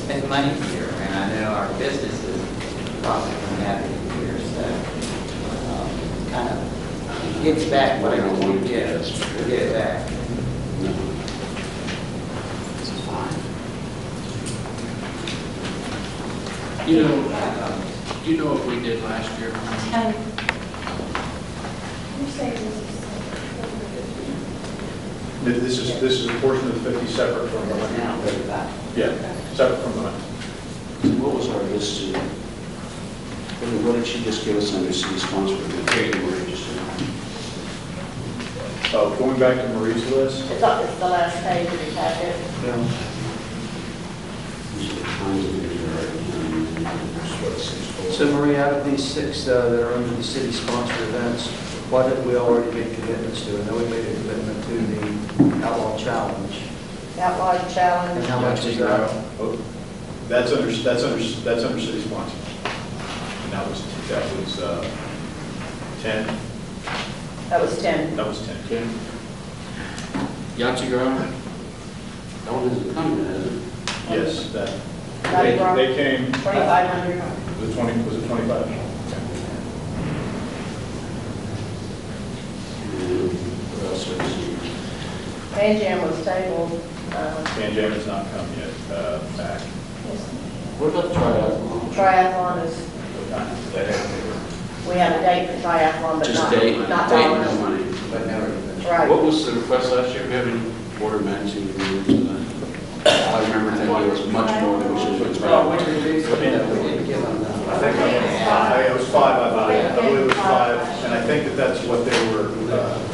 spend money here, and I know our businesses profit from having it here, so kind of gets back what I don't want to get. Get it back. No. This is fine. You know what we did last year? You're saying This is a portion of the 50 separate from the Now, 100. 35. Yeah, separate from the 100. What was our list to, what did she just give us under city sponsor? Oh, going back to Marie's list, it's the last page of your packet. So Marie, out of these 6 that are under the city-sponsored events, what have we already made commitments to? I know we made a commitment to the Outlaw Challenge. Outlaw And challenge. how much was that? oh, that's under city sponsor. And that was 10. That was 10. That was 10. Yahtzee Grove? That one isn't coming, is it? Yes, that Right. they came. 2,500. Was it 25? And what else was it? Fan Jam was tabled. Fan Jam has not come yet back. What about the triathlon? Triathlon is, we have a date for triathlon, but Just not, date, not date, dollars. no money. But now we're Right. What was the request last year? Do we have any order of magnitude? I remember thinking it was much more than we should have Well, we expected. reduced it, we didn't give them the. I think it was 5, I believe. I believe it was 5, and I think that's what they were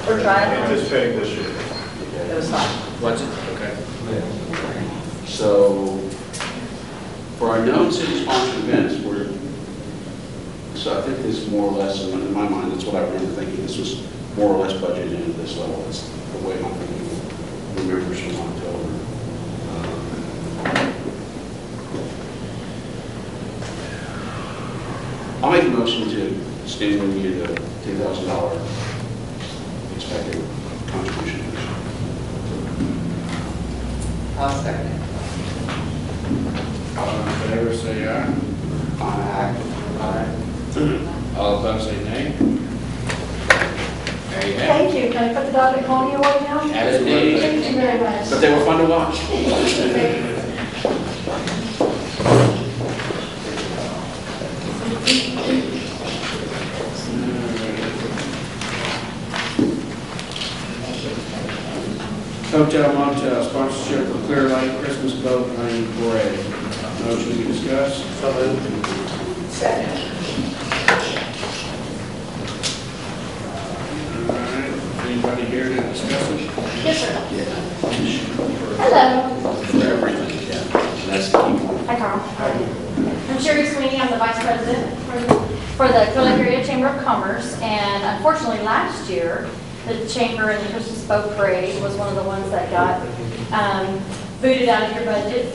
For triathlon, anticipating this year. it was fine. What's it? Okay. So, for our known city-sponsored events, so I think this more or less, in my mind, that's what I remember thinking, this was more or less budgeted into this level. That's the way my thinking remembers from October. I'll make a motion to stand with you the $2,000 expected contribution. I'll second it. All in favor, say aye. Aye. All opposed, say nay. There you have it. Thank you. Can I put the dog at pony away now? As needed. Thank you very much. But they were fun to watch. Hotel Motel sponsorship for Clear Lake Christmas Boat Running Parade. Motion to discuss. Second. All right. Anybody here to discuss it? Yes, sir. Yeah. Hello. For everything, yeah. That's the key point. Hi, Carl. I'm Sherry Sweeney. I'm the Vice President for the Clear Lake Area Chamber of Commerce. And unfortunately, last year, the Chamber and the Christmas Boat Parade was one of the ones that got booted out of your budget.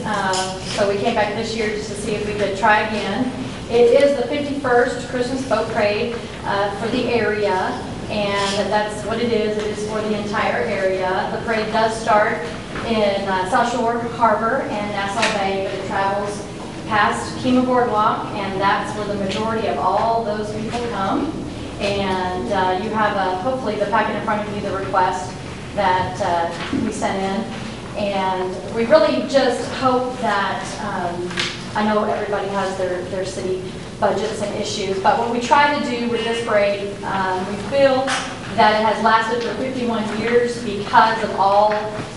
So we came back this year just to see if we could try again. It is the 51st Christmas Boat Parade for the area, and that's what it is. It is for the entire area. The parade does start in South Shore Harbor and Nassau Bay, but it travels past Kemah Boardwalk, and that's where the majority of all those people come. And you have, hopefully, the packet in front of you, the request that we sent in. And we really just hope that, I know everybody has their city budgets and issues, but what we try to do with this parade, we feel that it has lasted for 51 years because of all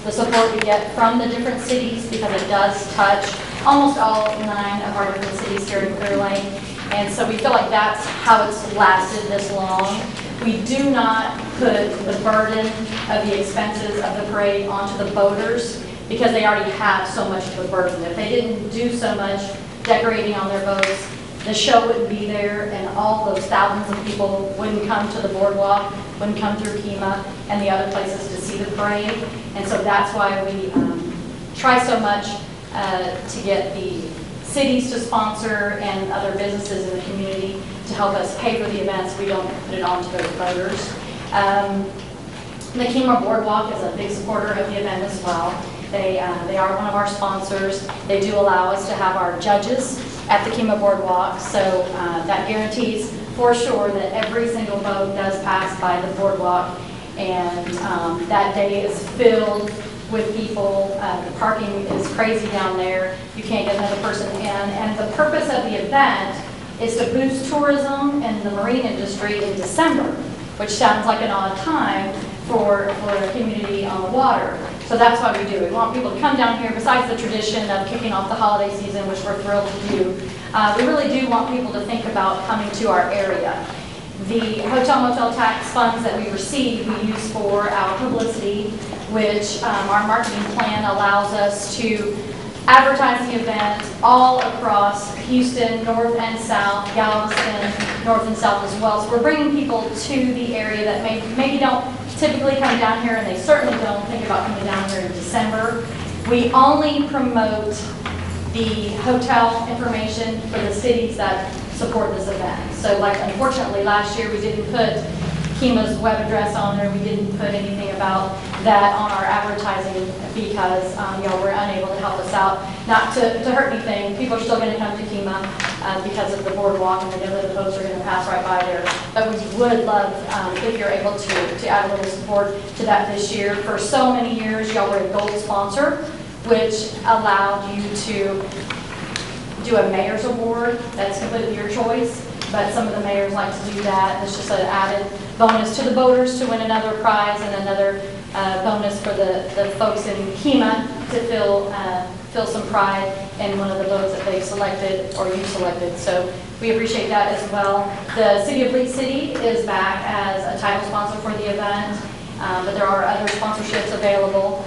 the support we get from the different cities, because it does touch almost all 9 of our different cities here in Clear Lake. And so we feel like that's how it's lasted this long. We do not put the burden of the expenses of the parade onto the boaters because they already have so much of a burden. If they didn't do so much decorating on their boats, the show wouldn't be there and all those thousands of people wouldn't come to the boardwalk, wouldn't come through Kemah and the other places to see the parade. And so that's why we try so much to get the cities to sponsor and other businesses in the community to help us pay for the events. We don't put it on to those voters. The Kemah Boardwalk is a big supporter of the event as well. They are one of our sponsors. They do allow us to have our judges at the Kemah Boardwalk, so that guarantees for sure that every single boat does pass by the boardwalk, and that day is filled with people. The parking is crazy down there. You can't get another person in, and the purpose of the event is to boost tourism in the marine industry in December, which sounds like an odd time for a community on the water. So that's why we do. We want people to come down here, besides the tradition of kicking off the holiday season, which we're thrilled to do. We really do want people to think about coming to our area. The hotel motel tax funds that we receive, we use for our publicity, which our marketing plan allows us to advertise the event all across Houston, north and south, Galveston, north and south as well. So we're bringing people to the area that maybe don't typically come down here, and they certainly don't think about coming down here in December. We only promote the hotel information for the cities that support this event. So like, unfortunately, last year we didn't put Kemah's web address on there. We didn't put anything about that on our advertising because y'all were unable to help us out. Not to hurt anything, people are still going to come to Kemah because of the boardwalk, and they know that the boats are going to pass right by there. But we would love if you're able to add a little support to that this year. For so many years, y'all were a gold sponsor, which allowed you to do a mayor's award. That's completely your choice, but some of the mayors like to do that. It's just an added bonus to the boaters to win another prize, and another bonus for the folks in Kemah to feel some pride in one of the boats that they've selected or you selected. So we appreciate that as well. The City of Lead City is back as a title sponsor for the event, but there are other sponsorships available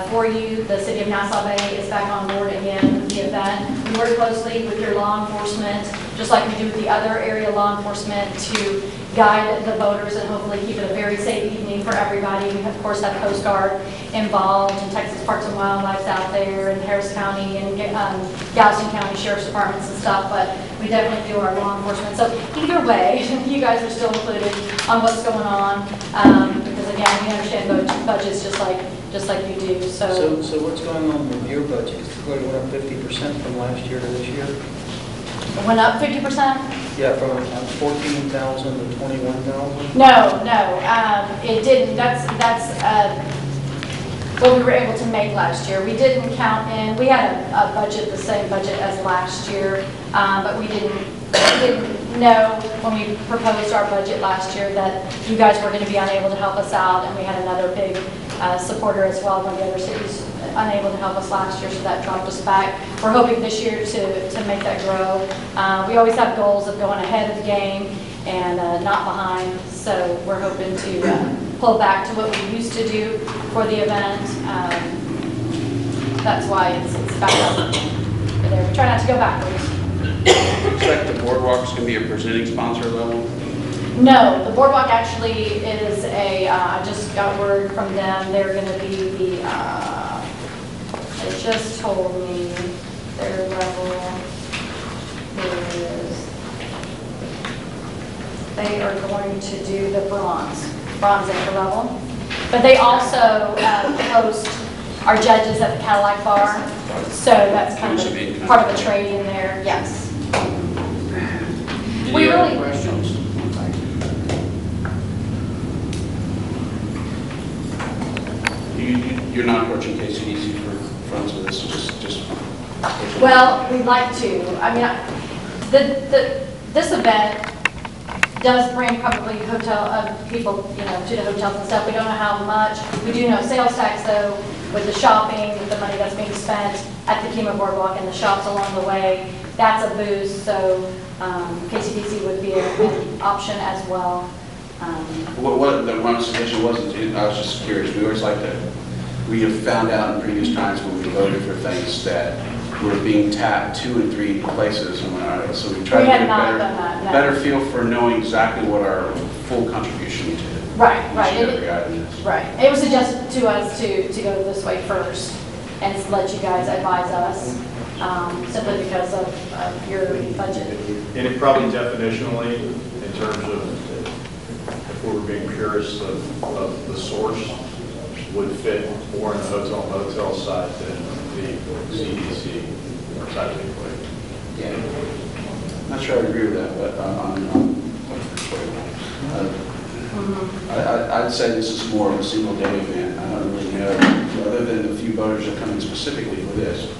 for you. The City of Nassau Bay is back on board again with the event. We work closely with your law enforcement, just like we do with the other area law enforcement, to guide the boaters and hopefully keep it a very safe evening for everybody. We, of course, have Coast Guard involved, and Texas Parks and Wildlife's out there, and Harris County and Galveston County Sheriff's Departments and stuff, but we definitely do our law enforcement. So either way, you guys are still included on what's going on, because again, we understand budgets just like you do. So what's going on with your budget? It's clearly went up 50% from last year to this year. it went up 50%? Yeah, from 14,000 to 21,000. No, it didn't. That's what we were able to make last year. We didn't count in. We had a budget, the same budget as last year, but we didn't know when we proposed our budget last year that you guys were going to be unable to help us out, and we had another big supporter as well, one of the other cities unable to help us last year, so that dropped us back. We're hoping this year to make that grow. We always have goals of going ahead of the game and not behind, so we're hoping to pull back to what we used to do for the event. That's why it's back up there. We try not to go backwards. Do you expect the boardwalk is going to be a presenting sponsor level? No, the boardwalk actually is I just got word from them, they're going to be the, they just told me their level is, they are going to do the bronze anchor level. But they also host our judges at the Cadillac Bar, so that's kind of part of the trade in there, yes. Any other questions? You're not approaching KCDC for funds with this, just. Well, we'd like to. I mean, this event does bring probably hotel people, to the hotels and stuff. We don't know how much. We do know sales tax though, with the shopping, with the money that's being spent at the Kemah Boardwalk and the shops along the way. That's a boost. So KCDC would be an option as well. What the one suggestion was, I was just curious. We have found out in previous times when we voted for things that were being tapped 2 and 3 places, and so we tried to get a better feel for knowing exactly what our full contribution to Right. every item is. Right. It was suggested to us to go this way first and let you guys advise us, simply because of your budget. And it probably definitionally, in terms of if we were being purist of the source, would fit more in the hotel motel side than the CDC side of the equation. Yeah. Not sure I agree with that, but I'd say this is more of a single day event. I don't really know, other than the few boaters that come in specifically for this.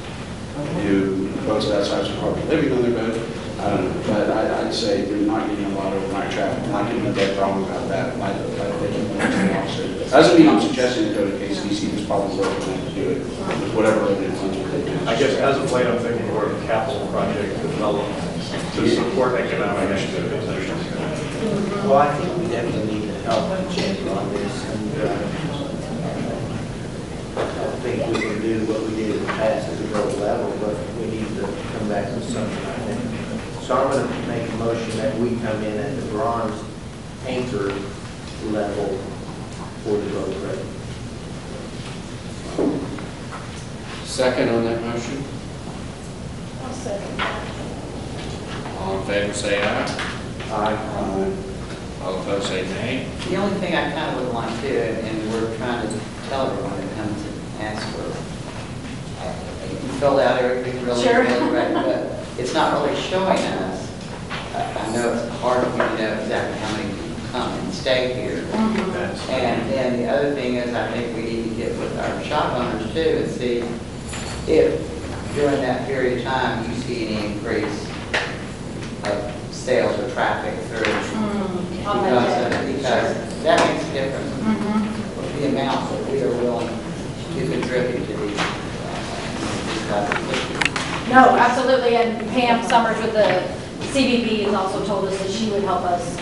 Do boats outside of harbor living on their boat? I don't know, but I'd say they're not getting a lot of overnight traffic. I'm not getting a dead wrong about that. Doesn't mean I'm suggesting to go to KCDC. There's probably local plan to do it with whatever other funds we take. I guess as of late, I'm thinking more of a capital project development to support economic activity. Well, I think we definitely need to help the chamber on this, and I think we can do what we did in the past at the growth level, but we need to come back with something, I think. So I'm going to make a motion that we come in at the bronze anchor level for the growth rate. Second on that motion. I'll second. All in favor, say aye. Aye. All opposed, say nay. The only thing I kind of would want to, and we're trying to tell everyone that comes and asks for, you filled out everything really, Sure. really right, but it's not really showing us. I know it's hard for me to know exactly how many people come and stay here. And then the other thing is, I think we need to get with our shop owners too and see if during that period of time you see any increase of sales or traffic through. Because that makes a difference with the amount that we are willing to contribute to these types of issues. No, absolutely, and Pam Summers with the CBB has also told us that she would help us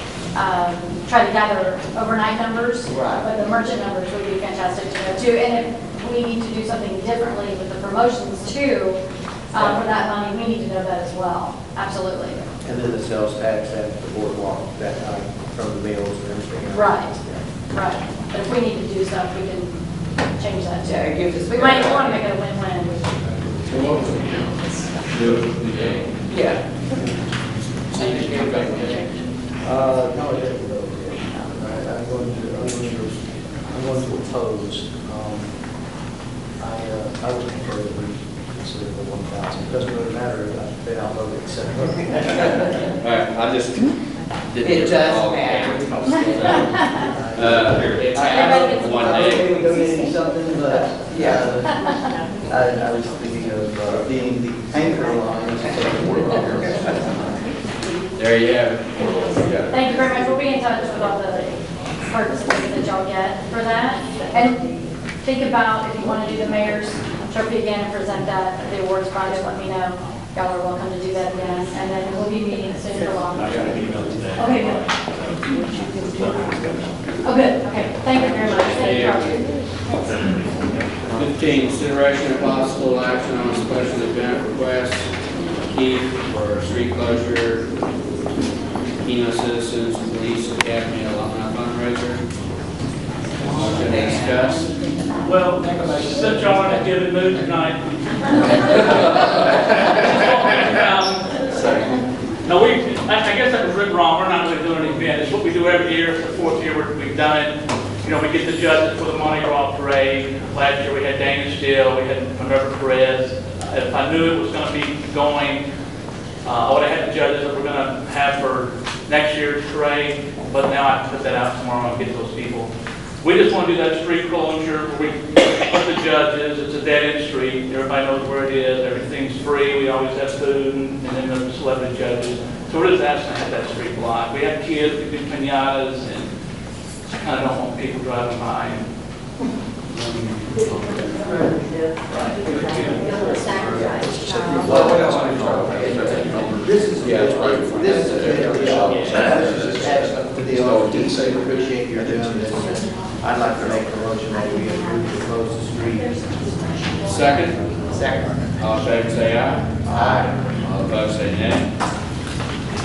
try to gather overnight numbers. Right. But the merchant numbers would be fantastic to know too. And if we need to do something differently with the promotions too, for that money, we need to know that as well. Absolutely. And then the sales tax at the boardwalk that night from the meals and everything else. Right, right. But if we need to do stuff, we can change that too. Yeah, it gives us- We might want to make it a win-win. Yeah. No, I didn't vote yet. I'm going to oppose. I would prefer that we consider the 1,000. It doesn't really matter if I've been outvoted, etc. All right, I just didn't. It does recall. matter. I have one day. Okay, we donating something, but Yeah. I was thinking of being the anchor line. There you have it. Thank you very much. We'll be in touch with all the participants that y'all get for that. And think about if you want to do the mayor's trophy again and present that at the awards project, let me know. Y'all are welcome to do that again. And then we'll be meeting soon for long. I got an email today. Okay, good. Oh, good. Okay. Thank you very much. Thank you, Roger. 15, consideration of possible action on a special event request, Keith for street closure, Kemah Citizens Police Academy alumni fundraiser. Motion to discuss. Well, since y'all are in a good mood tonight. No, I guess that was written wrong. We're not really doing an event. It's what we do every year. It's the fourth year we've done it. You know, we get the judges for the Mardi Gras parade. Last year we had Dana Steele, we had Minerva Perez. If I knew it was going to be going, I would have had the judges that we're going to have for next year's parade, but now I have to put that out tomorrow and get those people. We just want to do that street closure where we put the judges. It's a dead-end street. Everybody knows where it is. Everything's free. We always have food, and then the celebrity judges. So we're just asking to have that street blocked. We have kids, we do pinatas, and I don't want people driving by. And, This is the audience. I appreciate your doing this. I'd like to make a motion that we approve to close the street. Second. Second. All in favor, say aye. Aye. All opposed, say nay.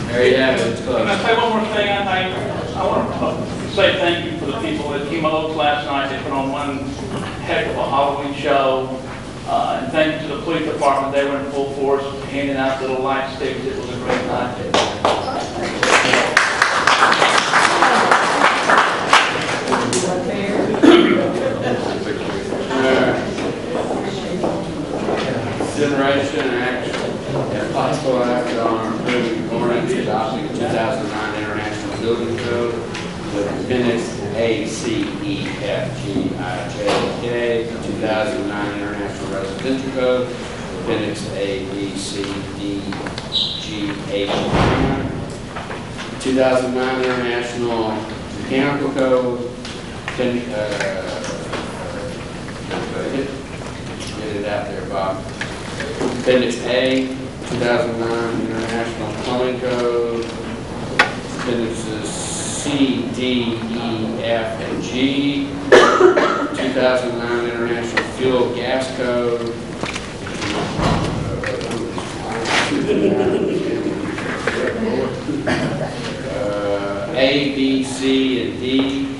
There you have it, it's Can I closed. say one more thing? I want to say thank you for the people at Kemah last night. They put on one heck of a Halloween show. And thank you to the police department. They were in full force handing out little light sticks. It was a great night. Consideration and action, and possible action on approving ordinance adopting the 2009 International Building Code with appendix A, C, E, F, G, I, J, K, 2009 International Residential Code, appendix A, B, C, D, G, H, I, 2009 International Mechanical Code, get it out there, Bob. Appendix A, 2009 International Plumbing Code, appendixes C, D, E, F, and G, 2009 International Fuel Gas Code, A, B, C, and D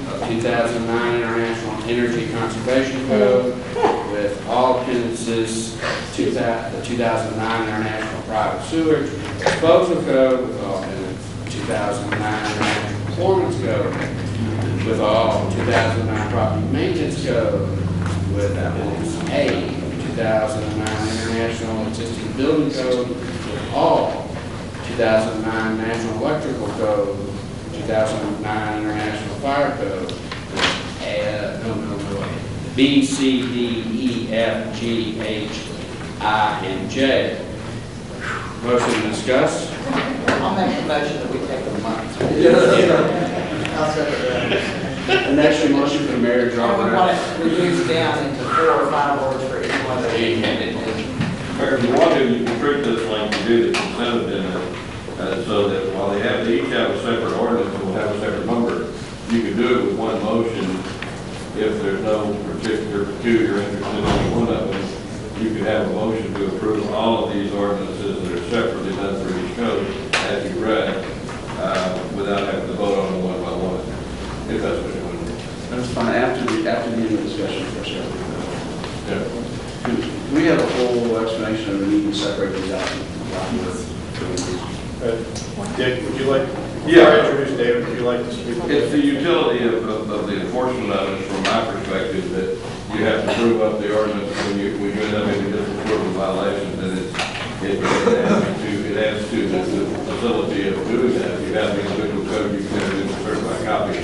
of 2009 International Energy Conservation Code, with all appendices, the 2009 International Private Sewage Disposal Code, with all appendices, 2009 International Performance Code, with all 2009 Property Maintenance Code, with appendix A, 2009 International Existing Building Code, with all 2009 National Electrical Code, 2009 International Fire Code, B, C, D, E, F, G, H, I, and J. Motion to discuss? I'll make a motion that we take a month. I'll second that. And next, your motion for the mayor to drop And we want it reduced down into 4 or 5 words for each one of these. Or if you want to, you can treat this like you do the consent agenda, so that while they have, they each have a separate ordinance and will have a separate number, you can do it with one motion. If there's no particular peculiar interest in any one of them, you could have a motion to approve all of these ordinances that are separately done for each code, as you read, without having to vote on them one by one, if that's what you want to do. That's fine, after the end of the discussion, for sure. Yeah. We have a whole explanation of the need to separate these out. Dick, would you like, Yeah. before I introduce David, would you like to speak? It's the utility of the enforcement of it, from my perspective, that you have to prove up the ordinance when you end up in a different sort of violation, and it adds to the facility of doing that. If you have the individual code, you can introduce a certified copy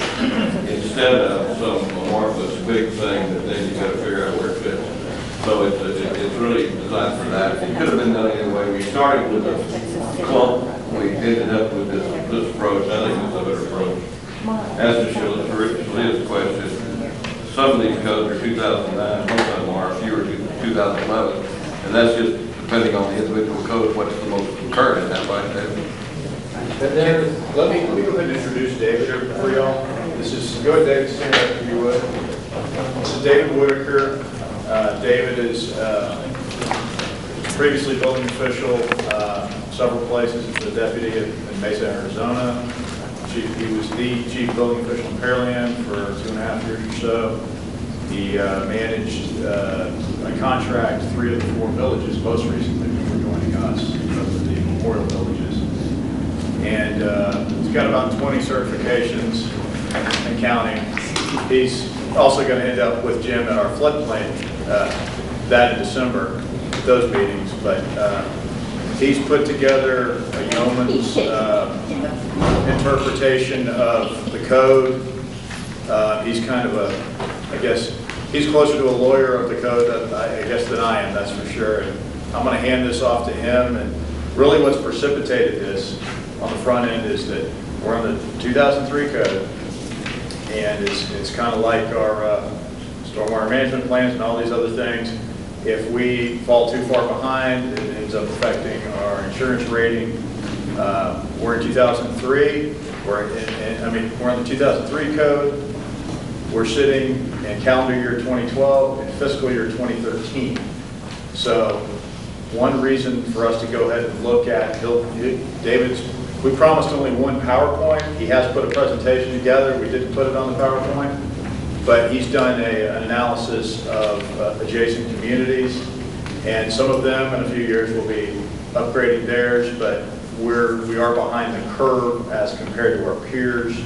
instead of some amorphous big thing that then you got to figure out where it fits. So it's really designed for that. It could have been done anyway. We started with a clump. We ended up with this approach. I think it's a better approach. As to Shalia's question, some of these codes are 2009, most of them are, a few are 2011, and that's just depending on the individual code, what's the most current in that, right, David? Let me go ahead and introduce David for y'all. This is, go ahead, David, stand up if you would. This is David Whitaker. David is previously building official, several places. He's the deputy in Mesa, Arizona. He was the chief building official in Pearland for 2.5 years or so. He managed a contract 3 of the 4 villages, most recently before joining us, the Memorial Villages. And he's got about 20 certifications and counting. He's also going to end up with Jim at our floodplain that in December, those meetings. But he's put together a yeoman's interpretation of the code. He's kind of I guess, he's closer to a lawyer of the code, I guess, than I am, that's for sure. And I'm going to hand this off to him. And really what's precipitated this on the front end is that we're on the 2003 code. And it's kind of like our stormwater management plans and all these other things. If we fall too far behind, it ends up affecting our insurance rating. We're in 2003. We're on the 2003 code. We're sitting in calendar year 2012 and fiscal year 2013. So one reason for us to go ahead and look at, we promised only one PowerPoint. He has put a presentation together. We didn't put it on the PowerPoint, but he's done an analysis of adjacent communities, and some of them in a few years will be upgrading theirs, but we are behind the curve as compared to our peers,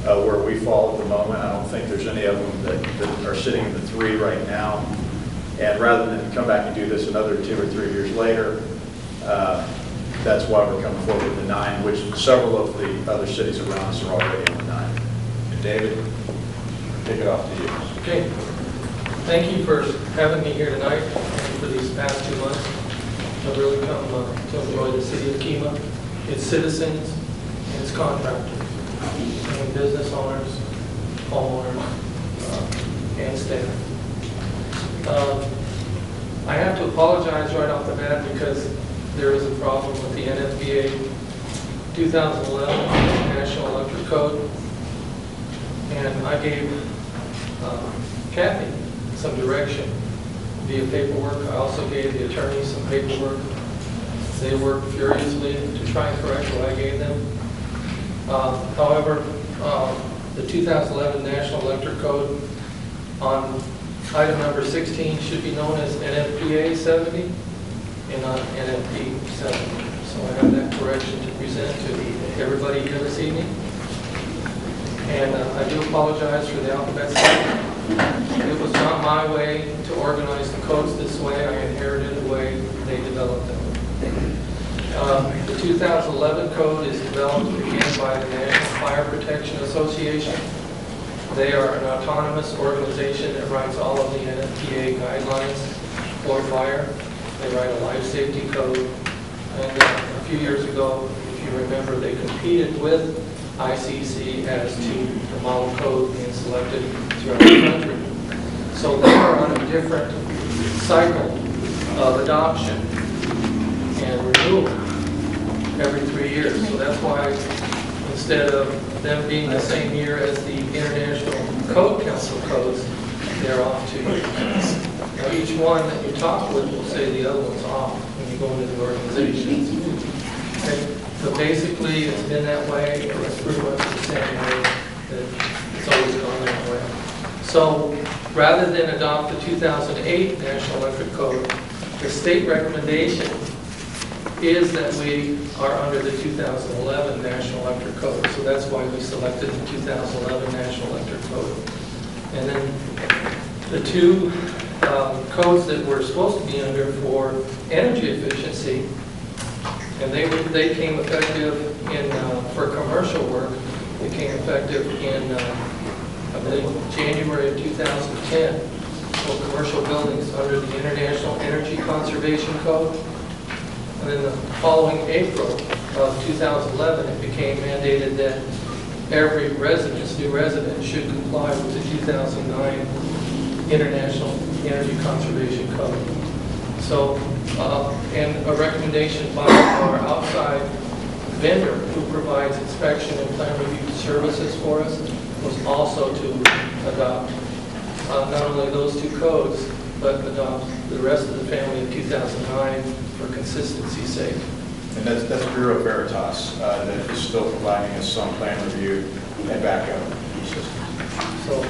where we fall at the moment. I don't think there's any of them that are sitting in the 3 right now. And rather than come back and do this another 2 or 3 years later, that's why we're coming forward with the 9, which several of the other cities around us are already on the 9. And David, take it off to you. Okay. Thank you for having me here tonight and for these past 2 months. I've really come to enjoy the city of Kemah, its citizens, and its contractors, and business owners, homeowners, and staff. I have to apologize right off the bat because there is a problem with the NFPA 2011 National Electric Code, and I gave Kathy some direction via paperwork. I also gave the attorneys some paperwork. They worked furiously to try and correct what I gave them. However, the 2011 National Electric Code on item number 16 should be known as NFPA 70 and not NFP 70. So I have that correction to present to everybody here this evening. And I do apologize for the alphabet soup. It was not my way to organize the codes this way. I inherited the way they developed them. The 2011 code is developed again by the National Fire Protection Association. They are an autonomous organization that writes all of the NFPA guidelines for fire. They write a life safety code. And a few years ago, if you remember, they competed with ICC as to the model code being selected throughout the country. So they are on a different cycle of adoption and renewal every 3 years. So that's why instead of them being the same year as the International Code Council codes, they're off 2 years. Now each one that you talk with will say the other one's off when you go into the organizations. Okay. But basically, it's been that way, and it's pretty much the same way that it's always gone that way. So rather than adopt the 2008 National Electric Code, the state recommendation is that we are under the 2011 National Electric Code. So that's why we selected the 2011 National Electric Code. And then the two codes that we're supposed to be under for energy efficiency, and they came effective in for commercial work. They came effective in I believe January of 2010 for commercial buildings under the International Energy Conservation Code. And then the following April of 2011, it became mandated that every new resident should comply with the 2009 International Energy Conservation Code. So, and a recommendation by our outside vendor who provides inspection and plan review services for us was also to adopt not only those two codes, but adopt the rest of the family of 2009 for consistency's sake. And that's Bureau Veritas that is still providing us some plan review and backup systems. So,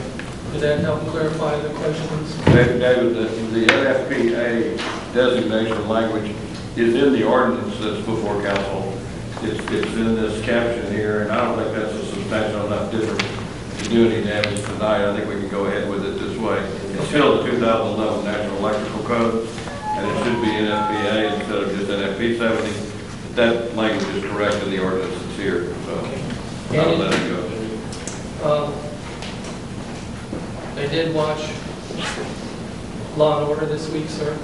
did that help clarify the questions? David, the NFPA designation language is in the ordinance that's before council. It's in this caption here, and I don't think that's a substantial enough difference to do any damage tonight. I think we can go ahead with it this way. It's still the 2011 National Electrical Code, and it should be NFPA instead of just NFP 70. That language is correct in the ordinance that's here, so I'll let it go. I did watch Law and Order this week, sir.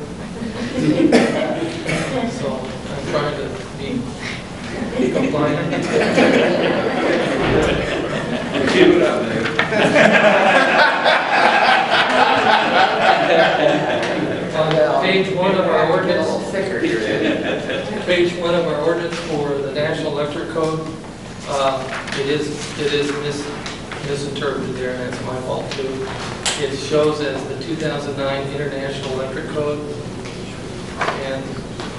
So I'm trying to be compliant. Keep it up, David. On page 1 of our ordinance, page 1 of our ordinance for the National Electric Code, it is misinterpreted there, and that's my fault too. It shows as the 2009 International Electric Code, and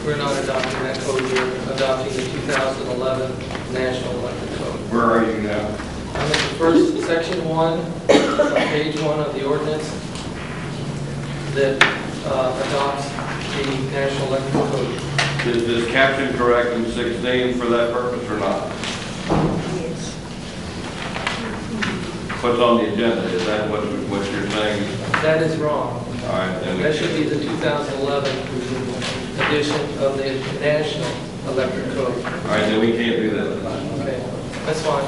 we're not adopting that code here. We're adopting the 2011 National Electric Code. Where are you now? I'm in the first, section 1, page 1 of the ordinance that adopts the National Electric Code. Is this caption correct in 16 for that purpose or not? What's on the agenda? Is that what you're saying? That is wrong. All right, then we That should be the 2011 edition of the National Electric Code. all right, then we can't do that. Okay, that's fine.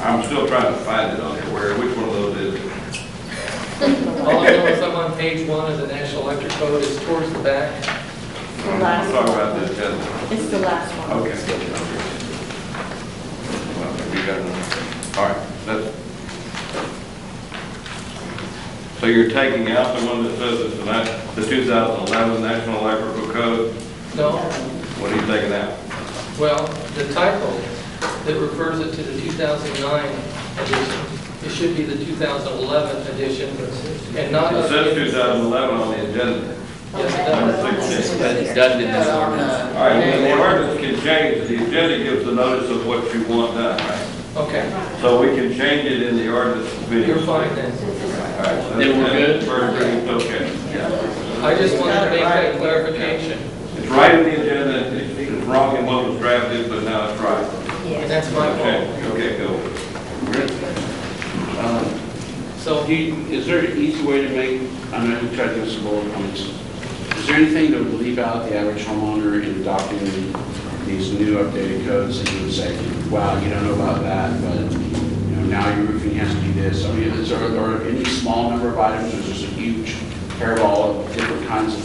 I'm still trying to find it on here. Which one of those is it? All I know is I'm on page 1 of the National Electric Code. It's towards the back. I'm talking about the agenda. It's the last one. Okay. Well, we got enough. All right, that's. So you're taking out the one that says it's the 2011 National Electrical Code? No, What are you taking out? well, the typo that refers it to the 2009 edition, it should be the 2011 edition, and not. It says 2011 on the agenda. Yes, it does. But it doesn't in this ordinance. All right, well, the ordinance can change. The agenda gives the notice of what you want done, right? Okay, So we can change it in the ordinance video. you're fine then. All right, so Then we're good? First reading, okay. I just wanted to make that clarification, It's right in the agenda. It's wrong in what was drafted, but now it's right. and that's my Okay, fault. okay, go. So, Is there an easy way to make, I know we tried to give some bullet points. Is there anything to leave out the average homeowner in adopting these new updated codes that you would say, wow, you don't know about that, but now your roofing has to be this? I mean, is there any small number of items, or is this a huge hairball of different kinds of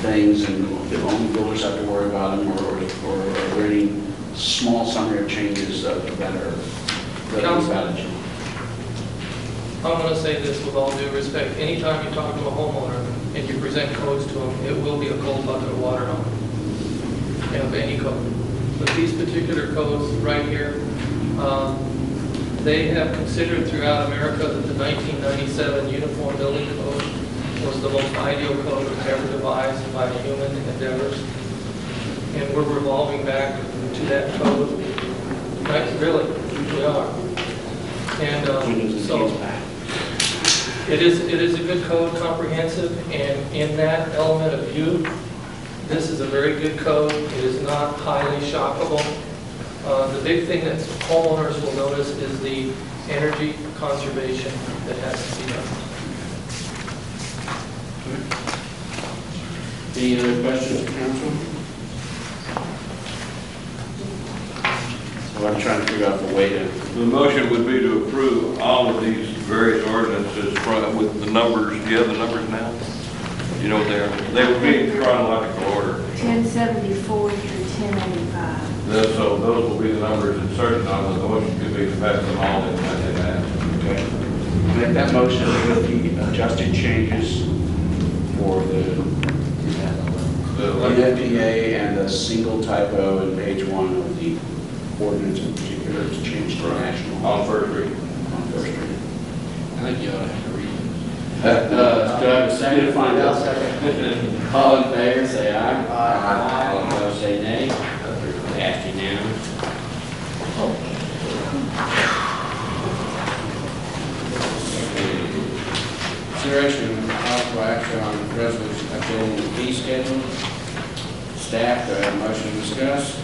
things and the only builders have to worry about them, or are there any small summary of changes that are valid? I'm going to say this with all due respect. Anytime you talk to a homeowner and you present codes to them, it will be a cold bucket of water on them, of any code. But these particular codes right here, they have considered throughout America that the 1997 Uniform Building Code was the most ideal code ever devised by human endeavors. And we're revolving back to that code. Like, really, we are. And so it is a good code, comprehensive, and in that element of view, this is a very good code. It is not highly shockable. The big thing that homeowners will notice is the energy conservation that has to be done. Any other questions, council? So I'm trying to figure out the way to. The motion would be to approve all of these various ordinances with the numbers. Do you have the numbers now? You know what they are? They would be in chronological order. 1074 through 1085. So those will be the numbers inserted on the motion. Could be to pass them all in that. Okay. Make that motion with the adjusted changes for the NFPA and the single typo in page 1 of the ordinance in particular to change to national. On first reading. On first reading. I think you ought to have to read it. Do I have a second to find out? All in favor, say aye. Aye. All opposed, say nay. Passed unanimous. Consideration of possible action on resolution updating the fee schedule. Staff, do I have a motion to discuss?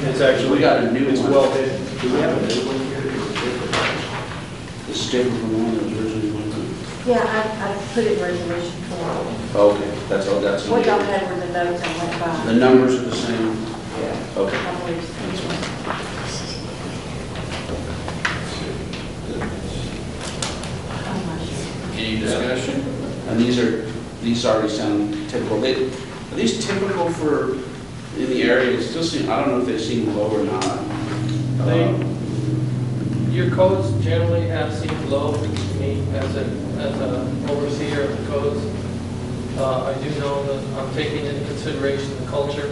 It's actually, We got a new it's one. well hidden. Do we have a new one here? The statement from the one that was originally one. Yeah, I put it in resolution form. Okay, that's all, that's. What y'all had were the notes I went by. The numbers are the same? Yeah. Okay. I believe so. That's fine. Oh, my gosh. Any discussion? And these already sound typical. Are these typical for, in the area? It still seem, I don't know if they seem low or not. Your codes generally have seemed low to me as an overseer of the codes. I do know that I'm taking into consideration the culture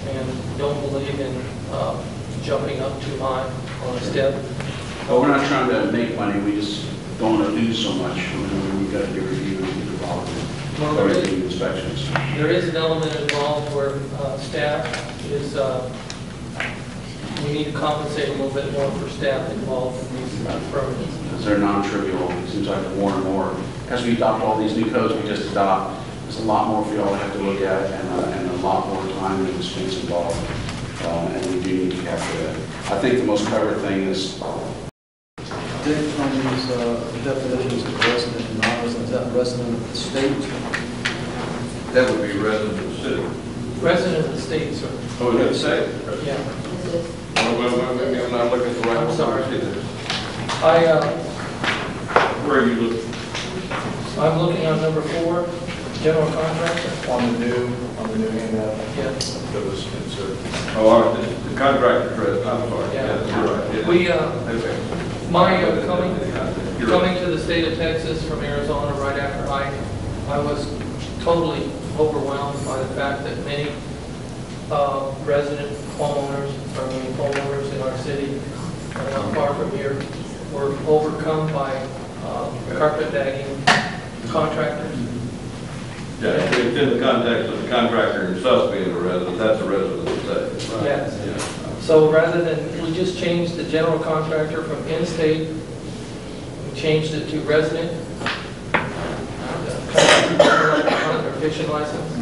and don't believe in jumping up too high on a step. But we're not trying to make money, we just don't want to lose so much. We've got to do review and get involved Well, in there is- everything inspections. There is an element involved where staff is, we need to compensate a little bit more for staff involved in these permits. Because they're non-trivial, it seems like more and more. As we adopt all these new codes we just adopt, there's a lot more for y'all to have to look at and a lot more time and expense involved. and we do need to capture that. I think the most covered thing is, Dick, on these definitions of resident and non-resident, is that resident of the state? That would be resident of the city. Resident of the state, sir. Oh, is that say? Yeah. Well, maybe I'm not looking at the right one. I'm sorry. Where are you looking? I'm looking on number 4, general contractor. On the new handout Yeah. that was inserted. Oh, all right, the contractor address, I'm sorry. Yeah. You're right. Yeah. We, Okay. my coming You're right. coming to the state of Texas from Arizona right after I was totally overwhelmed by the fact that many resident homeowners in our city, not far from here, were overcome by carpetbagging contractors. Yeah, it's in the context of the contractor himself being a resident, that's a resident of the state. Yes. Yeah. So rather than, we just changed the general contractor from in-state, we changed it to resident, or fishing license,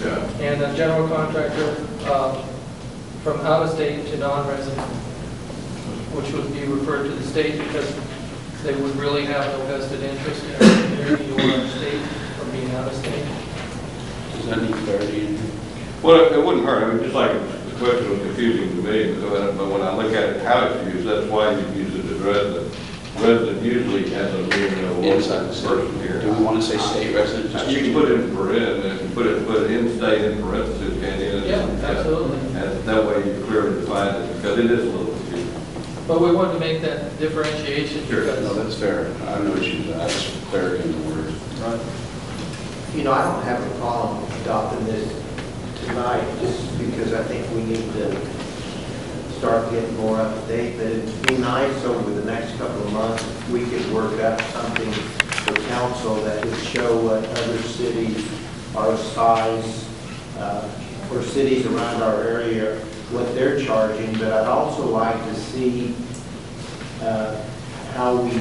Yeah. and a general contractor from out-of-state to non-resident, which would be referred to the state because they would really have no vested interest in our community or our state from being out-of-state. does that need clarity? Well, it wouldn't hurt, I mean, just like the question was confusing to me, but when I look at it, how it's used, that's why you use it as resident. Resident usually has a meaning Inside the of state. person here. Do we want to say state resident? Just You can put it in paren, if you put it in state in parentheses, can you? Yeah, absolutely. And that way you clearly define it, because it is a little confusing. But we wanted to make that differentiation Sure. because No, that's fair. I have no issues with that. I just clarity in the word. Right. You know, I don't have a problem adopting this tonight, just because I think we need to start getting more up to date. But it'd be nice over the next couple of months, if we could work up something for council that would show what other cities our size, or cities around our area, what they're charging. But I'd also like to see how we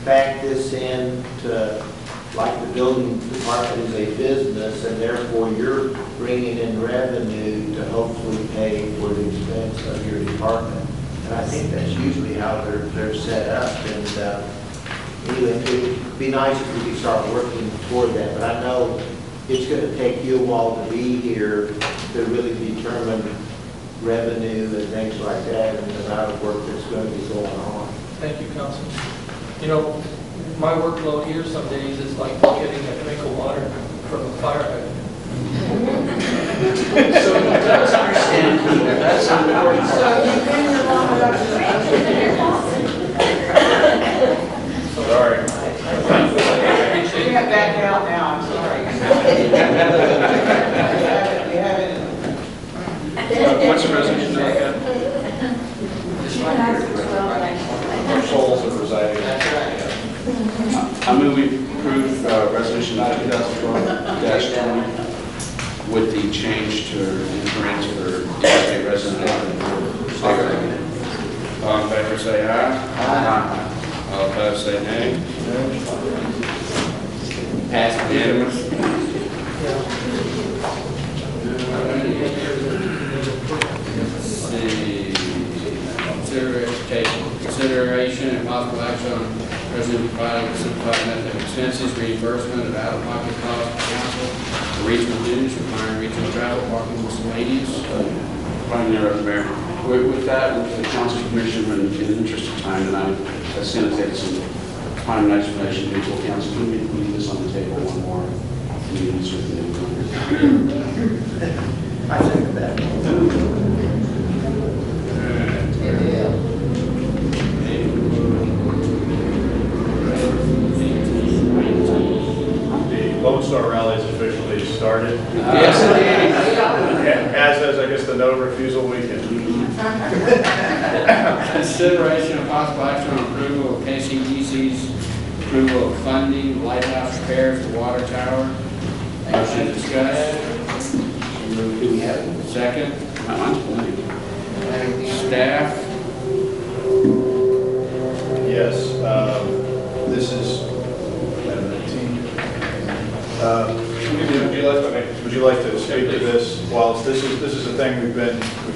back this in to, like the building department is a business, and therefore you're bringing in revenue to hopefully pay for the expense of your department. And I think that's usually how they're set up. And anyway, it'd be nice if we could start working toward that. But I know it's going to take you all to be here to really determine revenue and things like that, and the amount of work that's going to be going on. Thank you, Council. You know, my workload here some days is like getting a drink of water from a fire hydrant. So that's understandable. That's important. Sorry. We got back out now, I'm sorry. We have it. What's the resolution now? Our souls are residing. That's right. I move we approve resolution 2012-20 with the change to increment for state resident. All in favor, say aye. All opposed, say nay. Passed unanimous. Consideration and possible action on resolution providing for simplified method of expenses, reimbursement of out-of-pocket costs for council, for regional dues, requiring regional travel, parking, miscellaneous. Prime Mayor, with that, with the council commission, and in the interest of time tonight, that's going to take some time and explanation to the council. Can we leave this on the table one more meeting with the I think that. The Lone Star Rally is officially started. Yes, As is, I guess, the no refusal weekend. Consideration of possible action on approval of KCDC's approval of funding lighthouse repairs for water tower. Motion discussed. Do we have it? Second. My mind's blank. Staff. Yes, this is Would you like to speak to this, Wallace? This is a thing we've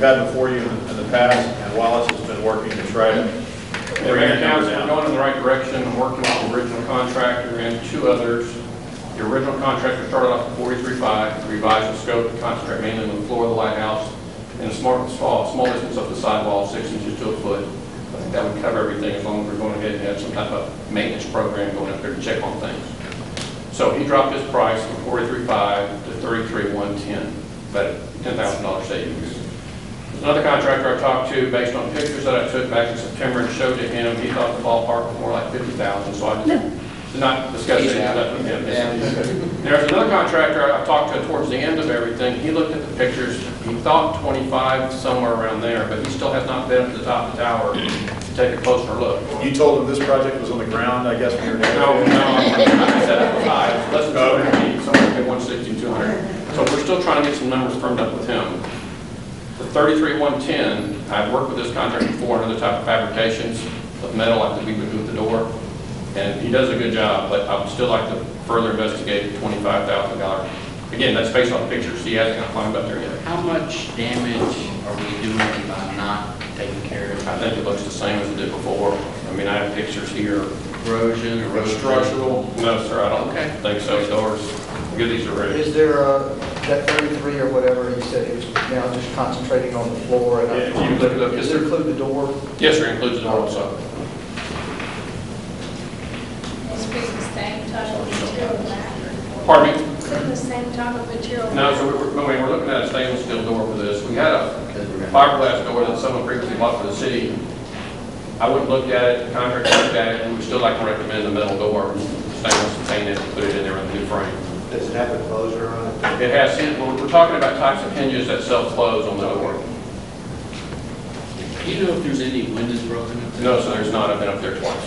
had before you in the past, and Wallace has been working to try to bring Right that now, number we're down. going in the right direction. I'm working with the original contractor and 2 others. The original contractor started off at 43.5, revised the scope to concentrate mainly on the floor of the lighthouse and a small distance of the sidewall, 6 inches to a foot. I think that would cover everything as long as we're going ahead and have some type of maintenance program going up there to check on things. So he dropped his price from 43.5 to 33.110, about $10,000 savings. There's another contractor I talked to, based on pictures that I took back in September and showed to him, he thought the ballpark was more like 50,000, so I just did not discuss any of that with him. There's another contractor I talked to towards the end of everything. He looked at the pictures. He thought 25, somewhere around there, but he still has not been up to the top of the tower to take a closer look. You told him this project was on the ground, I guess, when you were there? No, I said it was high, it's less than 200 feet, somewhere between 160 and 200. So we're still trying to get some numbers firmed up with him. The 33.110, I've worked with this contractor before on other type of fabrications of metal like we would do with the door, and he does a good job, but I would still like to further investigate the $25,000. Again, that's based on pictures. He hasn't got climbed up there yet. How much damage are we doing by not taking care of it? I think it looks the same as it did before. I mean, I have pictures here. Erosion or Structural? No, sir, I don't Okay. think so. Doors, good, these are ready. Is there, that 33 or whatever, you said it was now just concentrating on the floor? And Yeah, if you look it up, Does it include the door? Yes, sir, includes the door also. It's the same type of material back. Pardon me? It's the same type of material. No, so we're looking at a stainless steel door for this. We had a fiberglass door that someone previously bought for the city. I wouldn't look at it, the contractor looked at it, and we still like to recommend the metal door, stainless and paint it, put it in there with a new frame. Does it have a closure on it? It has, we're talking about types of hinges that self-close on the door. Do you know if there's any windows broken up there? No, so there's not, I've been up there twice.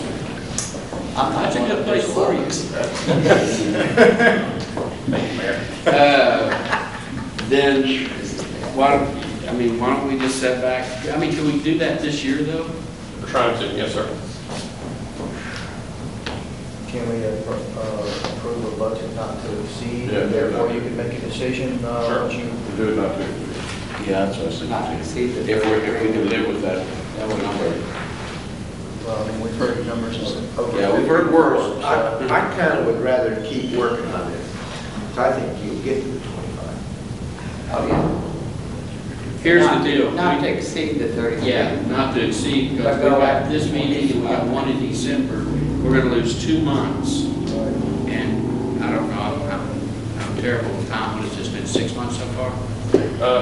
That's a good place for you. Thank you, Mayor. Then, why don't we just set back, can we do that this year though? We're trying to, yes, sir. Can we approve a budget not to exceed, Yeah, and therefore you can make a decision Sure. once you... Do it not to. Yeah, that's what I was Not to thinking. exceed the. If we can live with that, that would not work. Well, I mean, we've heard numbers over... Yeah, we've heard worse. I kind of would rather keep working on this. So I think you'll get to the 25. Oh, yeah. Here's the Not- deal. Not to exceed the 30. Yeah, not to exceed, because we got this meeting, and we got one in December. We're gonna lose 2 months. And I don't know, I'm terrible with time, but it's just been 6 months so far.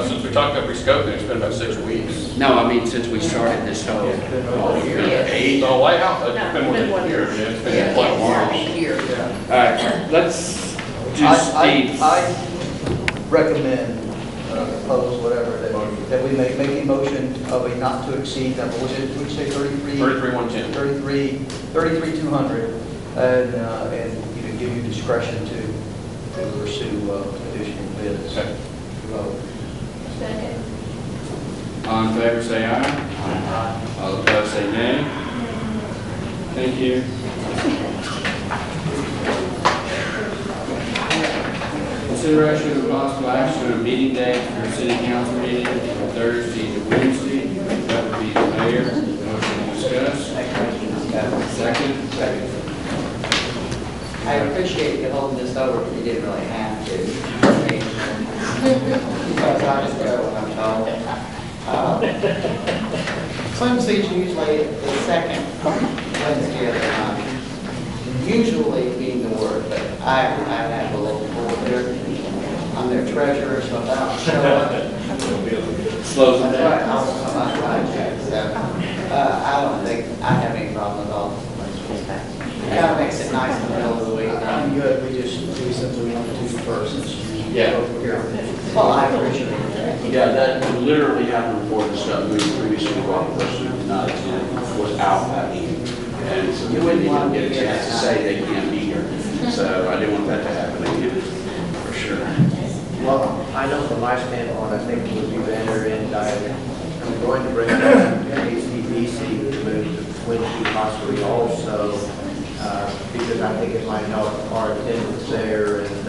Since we talked about rescoping, it's been about 6 weeks. No, I mean, since we started this whole year. The lighthouse, it's been more than a year, yeah, it's been quite a while. All right, let's do Steve. I recommend, propose, whatever, that we make a motion of a not to exceed number, would you say 33? 33,110. 33,200, and you know, give you discretion to pursue additional bids. Okay. Vote. Second. All in favor, say aye. All opposed, say nay. Thank you. Consideration of possible action on a meeting date for a city council meeting from Thursday to Wednesday. That would be the mayor. Motion to discuss. Second. I appreciate you holding this over, but you didn't really have to. Because I just go when I'm told. Swimsuits usually the second Wednesday of the month. Usually being the word, but I have a little board there. I'm their treasurer, so if I don't show up. Slows it That's down. right, I'll come out and check, so, I don't think I have any problem at all. Kind of makes it nice in the middle of the week. I'm good, we simply want to do first. Yeah. Well, I appreciate that. Yeah, that literally happened before this got moved previously, one person did not attend, was out that meeting. And so You we wouldn't didn't want get to a hear chance to that. say they can't be here. So I didn't want that to happen again, for sure. Well, I know from my standpoint, I think it would be better, and I'm going to bring back ACDC to move to Quincy possibly also, because I think it might help our attendance there, and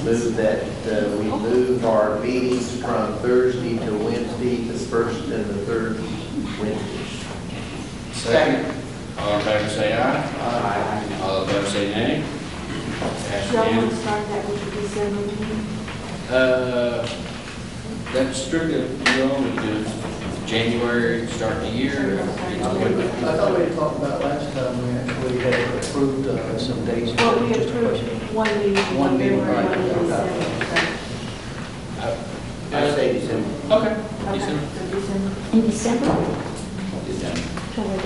move that we move our meetings from Thursday to Wednesday, the first and the third Wednesdays. Second. All in favor say aye. Aye. All opposed say nay. Pass Y'all want unanimous. to start that with the December meeting? That's strictly, you know, we do January, start the year. I thought we had talked about last time, we had approved some dates. Well, we Just a question. approved one meeting in One meeting, February, right, one in okay. December. I say December. Okay. So, okay, December. so December. In December? December. So wait a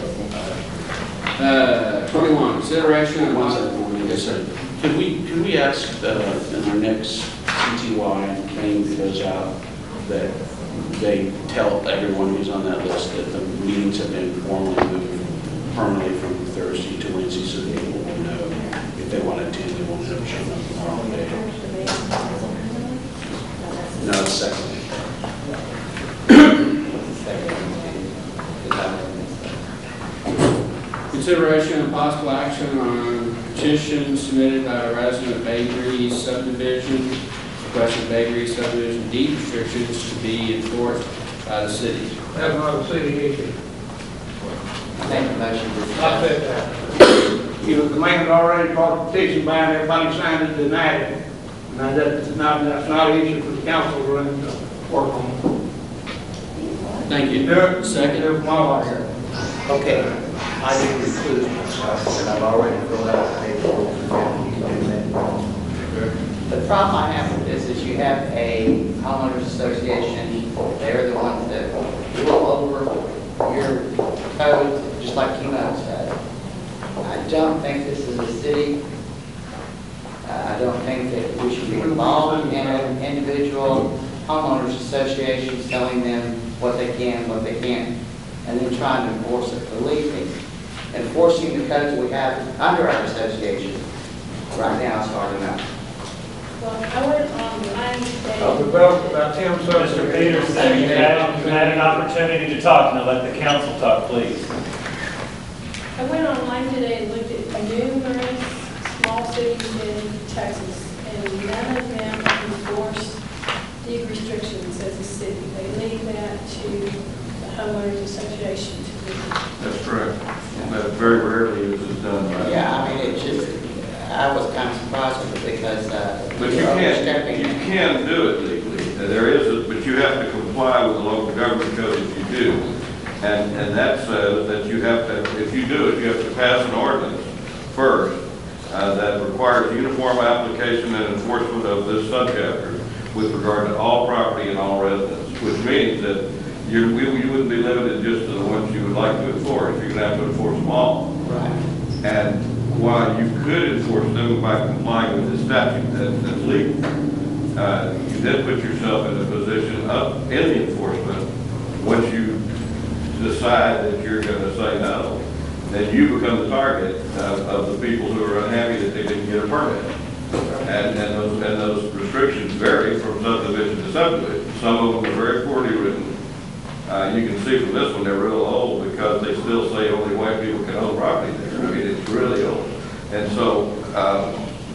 second. 21, consideration and One possible. second, Yes, sir. Could we ask in our next CTY thing that goes out, that they tell everyone who's on that list that the meetings have been formally moved permanently from Thursday to Wednesday, so that people will know if they want to attend, they won't have to show up the wrong day. No, it's second. Consideration and possible action on petition submitted by a resident of Bay Breeze subdivision, requesting Bay Breeze subdivision deed restrictions to be enforced by the city. That's not a city issue. Make a motion to I discuss. said that. You know, the man had already brought a petition by, and everybody signed it, denied it. Now, that's not an issue for the council to run to work on. Thank you. Second. Do it for my life. Okay, I need to recuse myself, and I've already filled out the paperwork, and you can do that. The problem I have with this is you have a homeowners association, they're the ones that rule over your codes, just like Kemah said. I don't think this is a city. I don't think that we should be involved in an individual homeowners associations telling them what they can, what they can't, and then trying to enforce it. Believe me, enforcing the codes we have under our association right now is hard enough. Well, I went online today. About Tim Mr. Peterson, you had an opportunity to talk. Now let the council talk, please. I went online today and looked at numerous small cities in Texas, and none of them enforce deed restrictions as a city. They leave that to the homeowners association to do. That's correct. That very rarely is done, right? Yeah, I mean, it just, I was kind of surprised with it because But you you're can overstepping. do it legally. There is, but you have to comply with the local government code if you do. And that says that you have to, if you do it, you have to pass an ordinance first that requires uniform application and enforcement of this subchapter with regard to all property and all residents, which means that you wouldn't be limited just to the ones you would like to enforce. You're going to have to enforce them all. Right. And while you could enforce them by complying with the statute that's legal, you then put yourself in a position in the enforcement, once you decide that you're going to say no, then you become the target of the people who are unhappy that they didn't get a permit. And those restrictions vary from subdivision to subdivision. Some of them are very poorly written. You can see from this one, they're real old because they still say only white people can own property there. I mean, it's really old. And so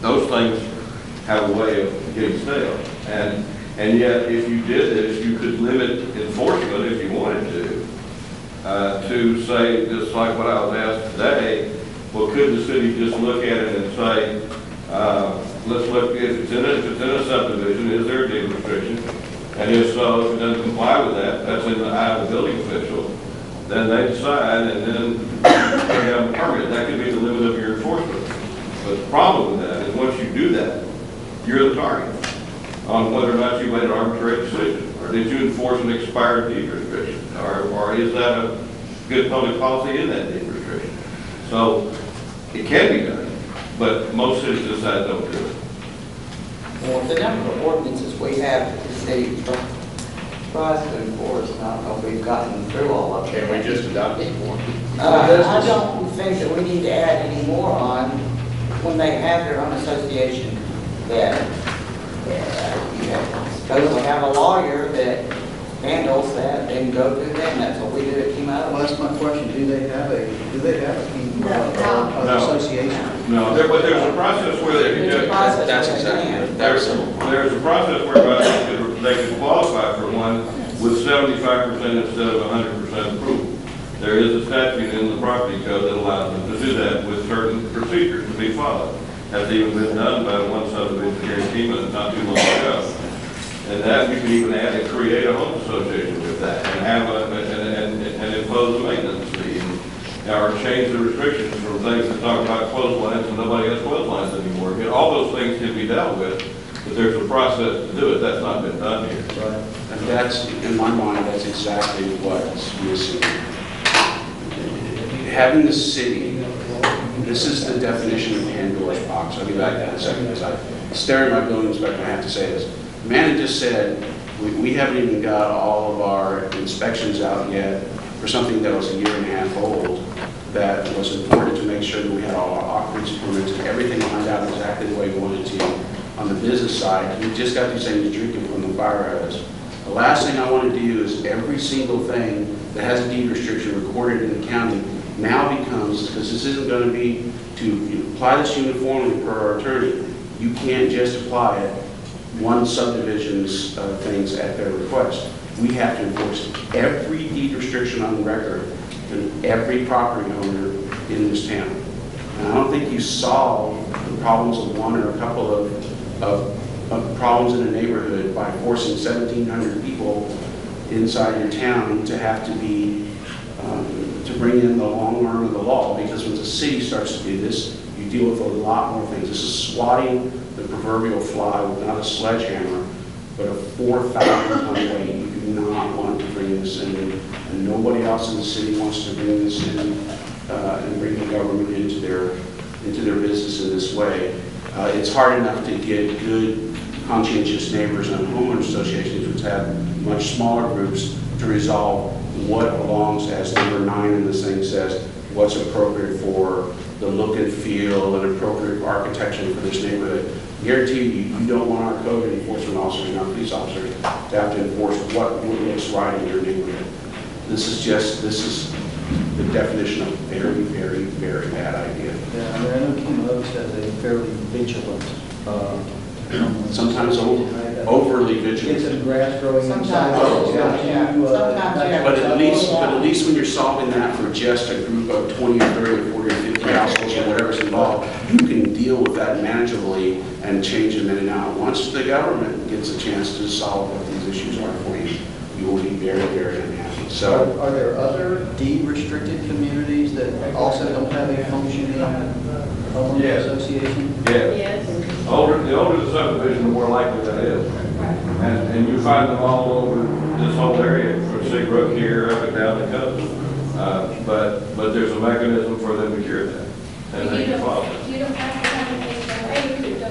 those things have a way of getting stale. And yet, if you did this, you could limit enforcement if you wanted to say, just like what I was asked today, well, could the city just look at it and say, let's look, if it's in a subdivision, is there a deed restriction? And if so, if it doesn't comply with that, that's in the eye of the building official, then they decide, and then they have a permit. That could be the limit of your enforcement. But the problem with that is once you do that, you're the target on whether or not you made an arbitrary decision, or did you enforce an expired deed restriction, or is that a good public policy in that deed restriction? So it can be done, but most cities decide don't do it. Well, the number of ordinances we have in the city tries to enforce, and I don't know if we've gotten through all of them. Can we just adopt it more? I don't think that we need to add any more on when they have their own association that you supposedly have a lawyer that handles that, then go through them, that's what we do at Kemah. Well, that's my question, do they have a association? No, but there's a process where they There's a can, process That's where they exactly, can. there's a process whereby they could qualify for one with 75% instead of 100% approval. There is a statute in the property code that allows them to do that with certain procedures to be followed. That's even been done by one subdivision here in Kemah not too long ago. And that you can even add and create a home association with that and have and impose a maintenance fee. Or change the restrictions from things that talk about clotheslines and nobody has clotheslines anymore. You know, all those things can be dealt with, but there's a process to do it. That's not been done here. Right. And that's, in my mind, that's exactly what's missing. Having the city, this is the definition of Pandora's box. I'll get back to that in a second, because I stare at my building inspector, I have to say this. The man had just said, we haven't even got all of our inspections out yet for something that was a year and a half old, that was important to make sure that we had all our occupancy permits and everything lined out exactly the way we wanted to. On the business side, we just got these things drinking from the fire hose. The last thing I want to do is every single thing that has a deed restriction recorded in the county now becomes, because this isn't going to be to apply this uniformly per our attorney, you can't just apply it one subdivision's things at their request. We have to enforce every deed restriction on record and every property owner in this town. And I don't think you solve the problems of one or a couple of problems in a neighborhood by forcing 1,700 people inside your town to have to be, to bring in the long arm of the law, because when the city starts to do this, you deal with a lot more things. This is swatting the proverbial fly with not a sledgehammer, but a 4,000-ton weight. You do not want to bring this in, and nobody else in the city wants to bring this in and bring the government into their business in this way. It's hard enough to get good, conscientious neighbors and homeowners associations, which have much smaller groups, to resolve what belongs, as number 9 in this thing says, what's appropriate for the look and feel and appropriate architecture for this neighborhood. I guarantee you don't want our code enforcement officers and our police officers to have to enforce what looks right in your neighborhood. This is the definition of very, very, very bad idea. Yeah, I mean, I know Kemah has a fairly vigilant, sometimes overly vigilant. Get some grass growing inside. But at least when you're solving that for just a group of 20 or 30 or 40 or 50 households or whatever's involved, you can deal with that manageably and change them in and out. Once the government gets a chance to solve what these issues are for you, you will be very, very unhappy. So, Are there other deed-restricted communities that also don't have a functioning homeowners association? Yeah. Yes. The older the subdivision, the more likely that is. And you find them all over this whole area, from Seabrook here up and down the coast. But there's a mechanism for them to cure that. And they can follow it. You don't have to have an HOA,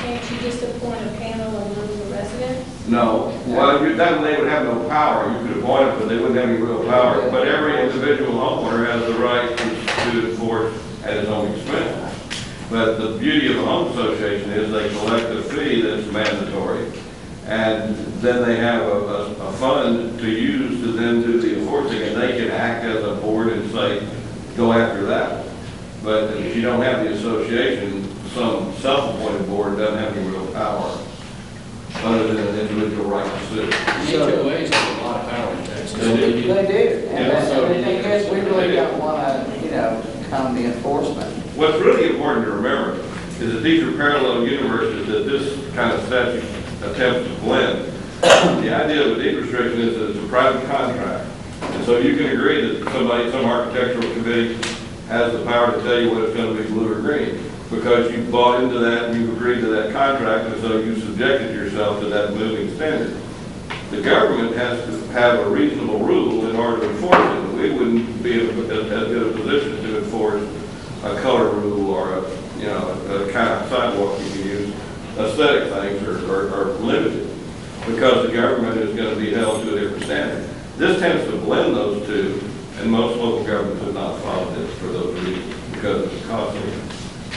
can't you just appoint a panel of local residents? No. Well, they would have no power. You could appoint it, but they wouldn't have any real power. But every individual homeowner has the right to enforce at his own expense. But the beauty of a home association is they collect a fee that's mandatory. And then they have a fund to use to then do the enforcing, and they can act as a board and say, go after that. But if you don't have the association, some self-appointed board doesn't have any real power, other than an individual right to sue. HOAs have a lot of power in Texas. They do. And Yeah. the thing is, we really don't want to, come the enforcement. What's really important to remember is that these are parallel universes that this kind of statute attempts to blend. The idea of a deed restriction is that it's a private contract. And so you can agree that some architectural committee has the power to tell you what it's going to be, blue or green, because you bought into that and you agreed to that contract, and so you subjected yourself to that moving standard. The government has to have a reasonable rule in order to enforce it. We wouldn't be in as good a position to enforce a color rule or a kind of sidewalk you can use. Aesthetic things are limited because the government is going to be held to a different standard. This tends to blend those two, and most local governments have not followed this for those reasons, because it's costly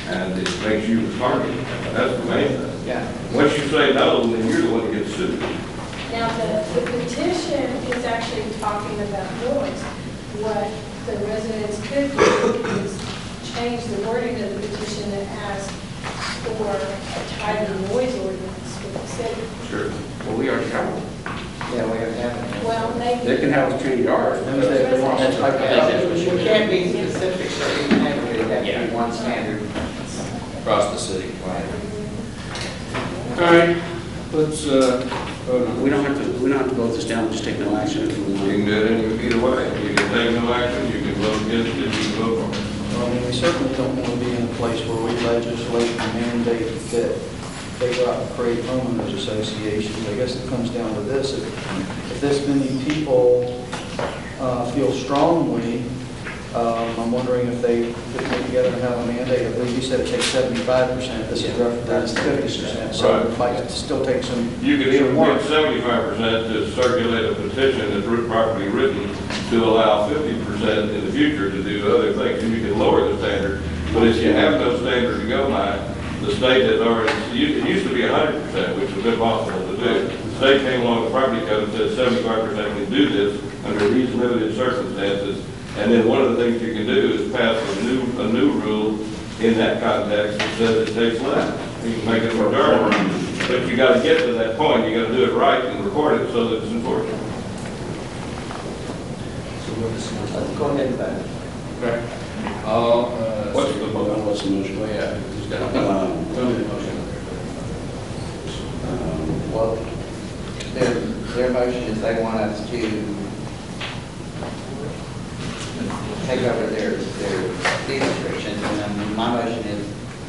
and it makes you the target. That's the main thing. Yeah. Once you say no, then you're the one that gets sued. Now, the petition is actually talking about noise. What the residents could do is change the wording of the petition that asks for a tighter noise ordinance with the city. Sure. Well, we already have one. Yeah, we have to have it. Well, maybe. They can have us change ours. That's like We can't be specific for each neighborhood, it has to be one standard. Across the city. All right, let's, we don't have to vote this down, just take no action if we You want. can do it either way. You can take no action, you can vote against it, you can vote for it. Well, I mean, we certainly don't want to be in a place where we legislate and mandate that they go out and create homeowners associations. I guess it comes down to this, if this many people feel strongly, I'm wondering if they could get together and have a mandate. I believe you said it takes 75%, this is referenced 50%, so it might still take some. You could even work. get 75% to circulate a petition that's properly written to allow 50% in the future to do other things, and you can lower the standard. But if you have no standard to go by, the state has already, it used to be 100%, which was impossible to do. The state came along with property code and said 75% can do this under these limited circumstances. And then one of the things you can do is pass a new rule in that context that says it takes less. You can make it more durable, but you got to get to that point. You got to do it right and record it so that it's enforced. Let's go ahead and vote. Okay. What's the vote? What's the motion? Oh, yeah. Who's got it? Tell me the motion. Well, their motion is they want us to take over their fee restrictions, and then my motion is,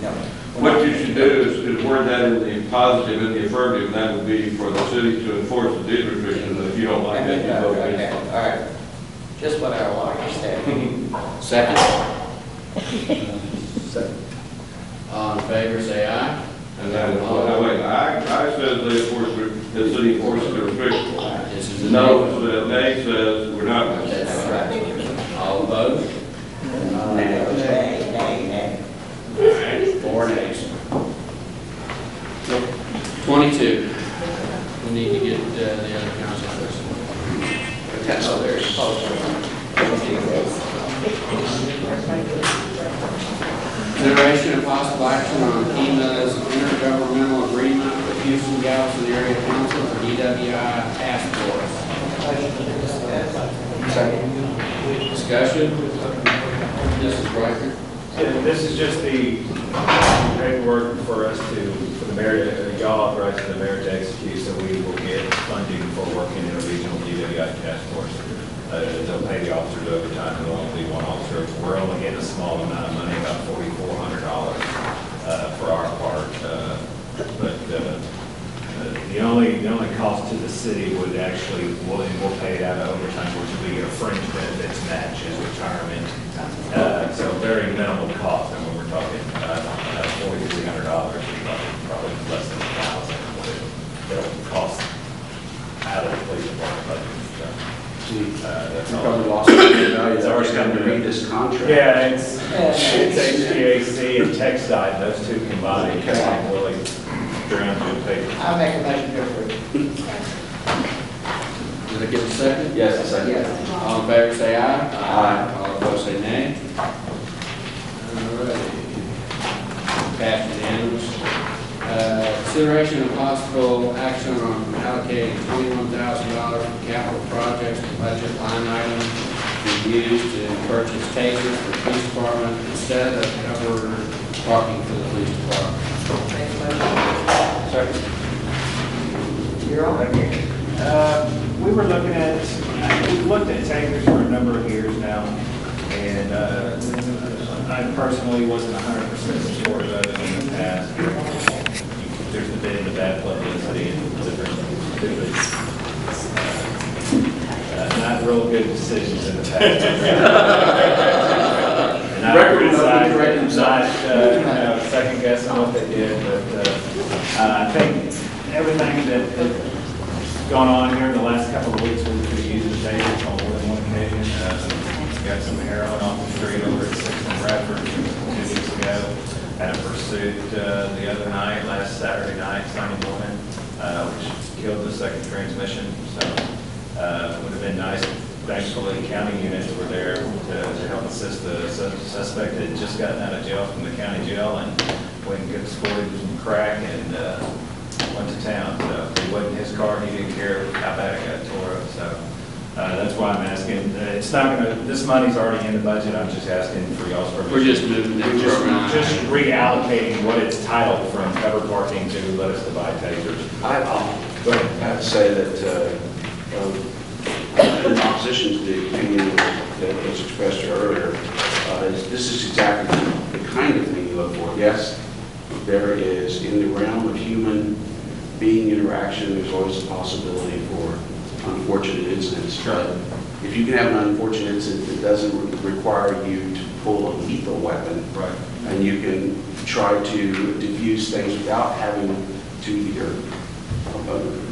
no. What you should do is word that in the positive and the affirmative, and that would be for the city to enforce the deed restrictions, and if you don't like And that, then, you vote okay, against it. all right. Just what our lawyer said. Second. Second. All in favor, say aye. And that is what, wait, I says they enforce, the city enforces the restrictions. This is a No, nay says we're not. That's right. All opposed? Nay. 4 nays. 22. We need to get the other council person. Oh, there's, Consideration and possible action on Kemah's intergovernmental agreement with Houston Galveston Area Council and DWI Task Force. Discussion? This is Riker. This is just the paperwork for us for the mayor, y'all authorizing the mayor to execute, so we will get funding for working in a regional DWI task force. They'll pay the officers overtime, there'll only be one officer. We're only getting a small amount of money, about $4,400 for our part. But the only cost to the city would actually, we'll pay it out of overtime, which would be a fringe benefits match as retirement. So very minimal cost, and when we're talking $4,300, probably less than $1,000 it'll cost out of the police department budget. So, that's You all. probably lost the value. It's always coming to read this contract. Yeah, it's HVAC and TechSide, those two combined, really drown through the paper. I'll make a motion to approve. Did I get a second? Yes, a second. Yes. All in favor, say aye. Aye. All opposed, say nay. All right. Passed unanimous. Consideration and possible action on allocating $21,000 from capital projects to budget line item to be used to purchase tasers for the police department instead of cover parking for the police department. Make a motion. Second. You're on. We were looking at, we've looked at takers for a number of years now, and I personally wasn't 100% supportive of it in the past. There's been the bad publicity and different not real good decisions in the past. And I criticize, not second guessing what they did, but I think everything that's gone on here in the last couple of weeks, we've been using tasers on more than one occasion. Got some heroin off the street over at 6th and Bradford 2 weeks ago. Had a pursuit the other night, last Saturday night, Sunday morning. which killed the second transmission. So it would have been nice. Thankfully, county units were there to help assist the suspect that had just gotten out of jail from the county jail and went and got sported some crack and went to town. So it wasn't his car. He didn't care how bad it got tore up. So that's why I'm asking. It's not going to. This money's already in the budget. I'm just asking for y'all's permission. We're just moving that program. Just reallocating what it's titled from cover parking to let us to buy tasers. Go ahead. I have to say that in opposition to the opinion that was expressed earlier, this is exactly the kind of thing you look for. Yes, there is, in the realm of human being interaction, there's always a possibility for unfortunate incidents. But if you can have an unfortunate incident that doesn't require you to pull a lethal weapon, Right. and you can try to diffuse things without having to either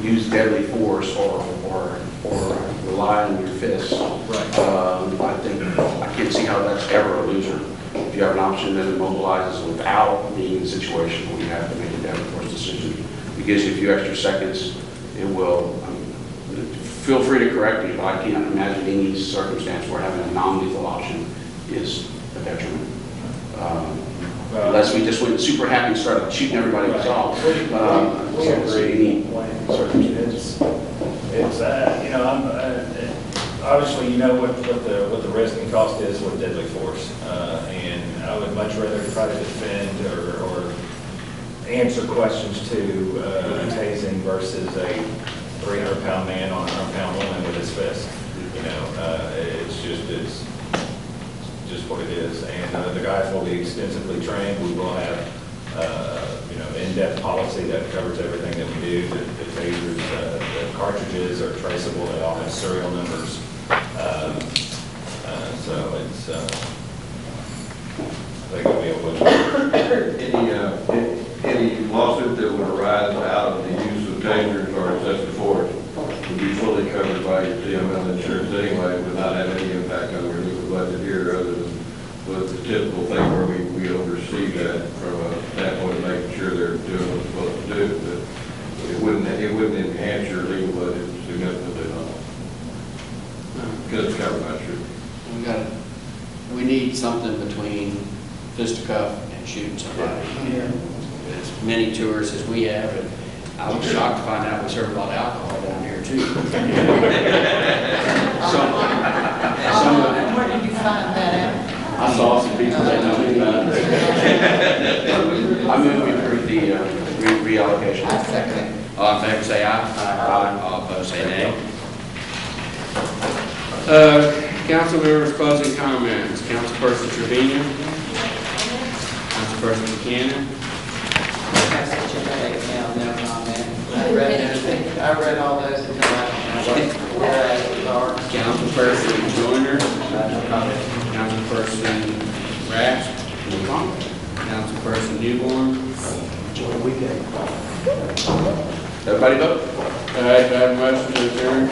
use deadly force or rely on your fists. Right. I can't see how that's ever a loser. If you have an option that immobilizes without being in a situation where you have to make a deadly force decision, it gives you a few extra seconds. It will. Feel free to correct me, but I can't imagine any circumstance where having a non-lethal option is a detriment. Unless we just went super happy and started shooting everybody with all. We agree. It's obviously you know what the risk and cost is with deadly force, and I would much rather try to defend or answer questions to tasing versus a 300-pound man on a 100-pound woman with his fist. You know, it's just what it is. And the guys will be extensively trained. We will have in-depth policy that covers everything that we do. The tasers, the cartridges are traceable. They all have serial numbers. So it's I think it'll be a Any lawsuit that would arise out of the use of tasers or excessive force would be fully covered by your TML insurance anyway, would not have any impact on your legal budget here, other than with the typical thing where we oversee that from a standpoint of making sure they're doing what they're supposed to do. But it wouldn't enhance your legal budget significantly, no. Because it's covered by insurance. We need something between fisticuff and shooting somebody. As many tourists as we have, and I was shocked to find out we serve a lot of alcohol down here too. Where did you find that out? I saw some people that know me about it. I'm moving through the reallocation. I second it. All in favor say aye. Aye. All opposed say nay. Council members' closing comments. Councilperson Trevino. Councilperson Buchanan. That's such a headache now, no comment. I read all those until I don't know what whereas are. Councilperson Joyner. Councilperson Rash. Councilperson Newborn. Enjoy the weekend. Everybody vote? All right, do I have a motion to adjourn?